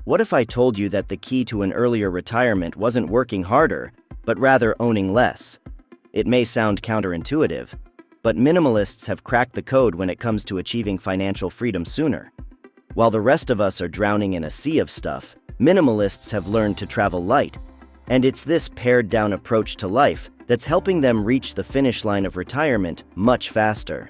What if I told you that the key to an earlier retirement wasn't working harder, but rather owning less? It may sound counterintuitive, but minimalists have cracked the code when it comes to achieving financial freedom sooner. While the rest of us are drowning in a sea of stuff, minimalists have learned to travel light, and it's this pared-down approach to life that's helping them reach the finish line of retirement much faster.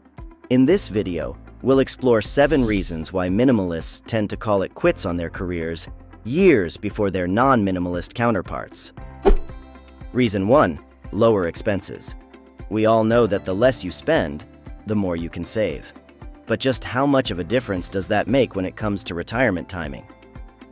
In this video, we'll explore 7 reasons why minimalists tend to call it quits on their careers years before their non-minimalist counterparts. Reason 1. Lower expenses. We all know that the less you spend, the more you can save. But just how much of a difference does that make when it comes to retirement timing?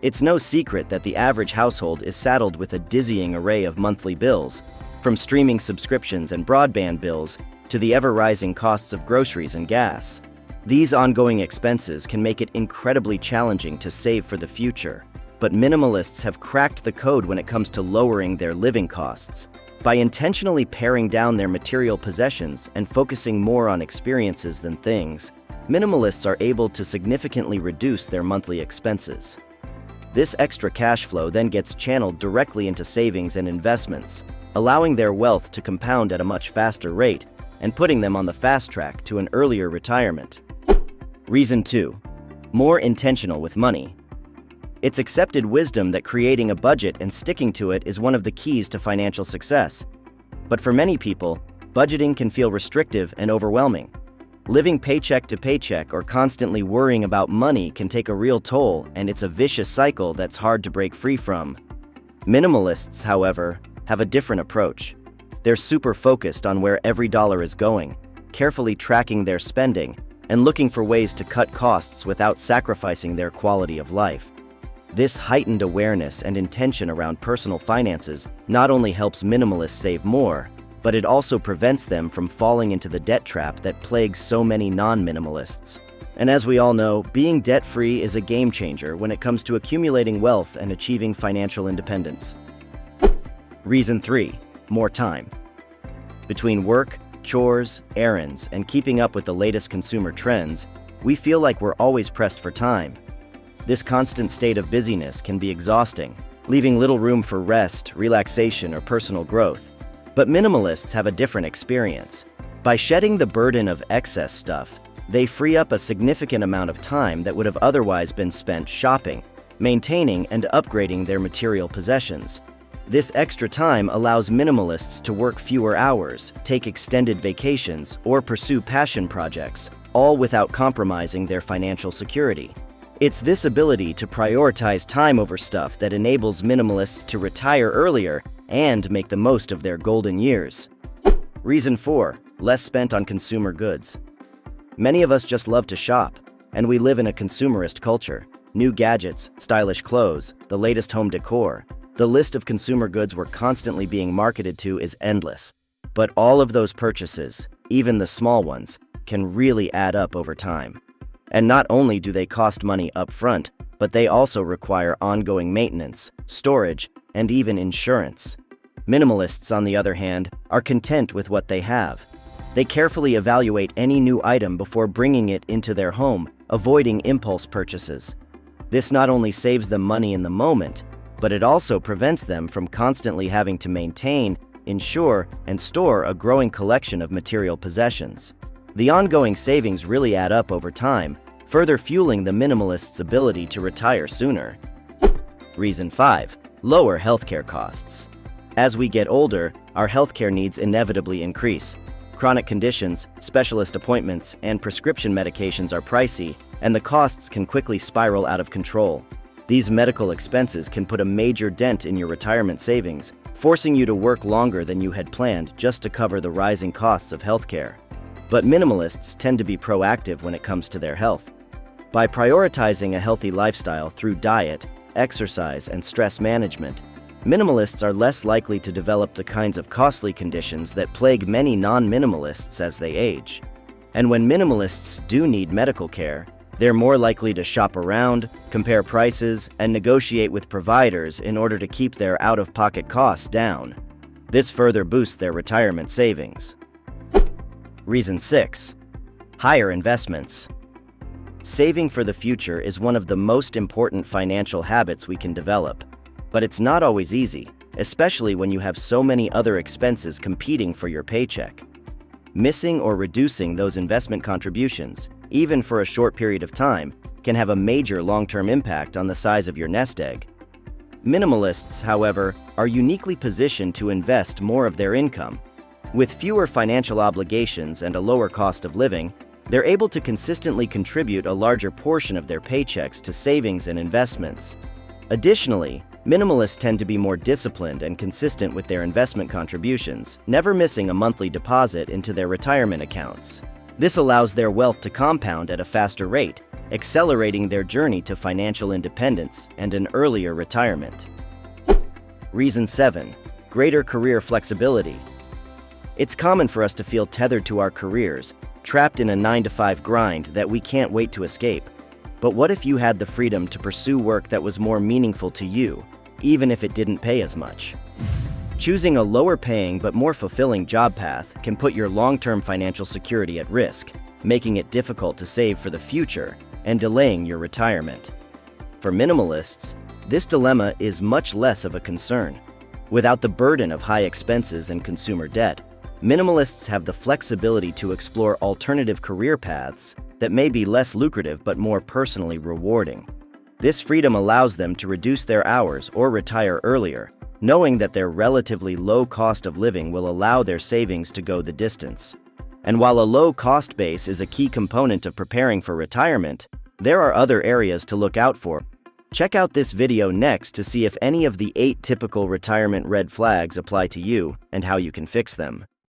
It's no secret that the average household is saddled with a dizzying array of monthly bills, from streaming subscriptions and broadband bills to the ever-rising costs of groceries and gas. These ongoing expenses can make it incredibly challenging to save for the future, but minimalists have cracked the code when it comes to lowering their living costs. By intentionally paring down their material possessions and focusing more on experiences than things, minimalists are able to significantly reduce their monthly expenses. This extra cash flow then gets channeled directly into savings and investments, allowing their wealth to compound at a much faster rate and putting them on the fast track to an earlier retirement. Reason 2. More intentional with money. It's accepted wisdom that creating a budget and sticking to it is one of the keys to financial success. But for many people, budgeting can feel restrictive and overwhelming. Living paycheck to paycheck or constantly worrying about money can take a real toll, and it's a vicious cycle that's hard to break free from. Minimalists, however, have a different approach. They're super focused on where every dollar is going, carefully tracking their spending, and looking for ways to cut costs without sacrificing their quality of life. This heightened awareness and intention around personal finances not only helps minimalists save more, but it also prevents them from falling into the debt trap that plagues so many non-minimalists. And as we all know, being debt-free is a game changer when it comes to accumulating wealth and achieving financial independence. Reason 3. More time. Between work, chores, errands, and keeping up with the latest consumer trends, we feel like we're always pressed for time. This constant state of busyness can be exhausting, leaving little room for rest, relaxation, or personal growth. But minimalists have a different experience. By shedding the burden of excess stuff, they free up a significant amount of time that would have otherwise been spent shopping, maintaining, and upgrading their material possessions. This extra time allows minimalists to work fewer hours, take extended vacations, or pursue passion projects, all without compromising their financial security. It's this ability to prioritize time over stuff that enables minimalists to retire earlier and make the most of their golden years. Reason 4. Less spent on consumer goods. Many of us just love to shop, and we live in a consumerist culture. New gadgets, stylish clothes, the latest home decor. The list of consumer goods we're constantly being marketed to is endless. But all of those purchases, even the small ones, can really add up over time. And not only do they cost money up front, but they also require ongoing maintenance, storage, and even insurance. Minimalists, on the other hand, are content with what they have. They carefully evaluate any new item before bringing it into their home, avoiding impulse purchases. This not only saves them money in the moment, but it also prevents them from constantly having to maintain, insure, and store a growing collection of material possessions. The ongoing savings really add up over time, further fueling the minimalist's ability to retire sooner. Reason 5. Lower healthcare costs. As we get older, our healthcare needs inevitably increase. Chronic conditions, specialist appointments, and prescription medications are pricey, and the costs can quickly spiral out of control. These medical expenses can put a major dent in your retirement savings, forcing you to work longer than you had planned just to cover the rising costs of healthcare. But minimalists tend to be proactive when it comes to their health. By prioritizing a healthy lifestyle through diet, exercise, and stress management, minimalists are less likely to develop the kinds of costly conditions that plague many non-minimalists as they age. And when minimalists do need medical care, they're more likely to shop around, compare prices, and negotiate with providers in order to keep their out-of-pocket costs down. This further boosts their retirement savings. Reason 6. Higher investments. Saving for the future is one of the most important financial habits we can develop. But it's not always easy, especially when you have so many other expenses competing for your paycheck. Missing or reducing those investment contributions, even for a short period of time, can have a major long-term impact on the size of your nest egg. Minimalists, however, are uniquely positioned to invest more of their income. With fewer financial obligations and a lower cost of living, they're able to consistently contribute a larger portion of their paychecks to savings and investments. Additionally, minimalists tend to be more disciplined and consistent with their investment contributions, never missing a monthly deposit into their retirement accounts. This allows their wealth to compound at a faster rate, accelerating their journey to financial independence and an earlier retirement. Reason 7. Greater career flexibility. It's common for us to feel tethered to our careers, trapped in a 9-to-5 grind that we can't wait to escape. But what if you had the freedom to pursue work that was more meaningful to you, even if it didn't pay as much? Choosing a lower-paying but more fulfilling job path can put your long-term financial security at risk, making it difficult to save for the future and delaying your retirement. For minimalists, this dilemma is much less of a concern. Without the burden of high expenses and consumer debt, minimalists have the flexibility to explore alternative career paths that may be less lucrative but more personally rewarding. This freedom allows them to reduce their hours or retire earlier, knowing that their relatively low cost of living will allow their savings to go the distance. And while a low cost base is a key component of preparing for retirement, there are other areas to look out for. Check out this video next to see if any of the 8 typical retirement red flags apply to you and how you can fix them.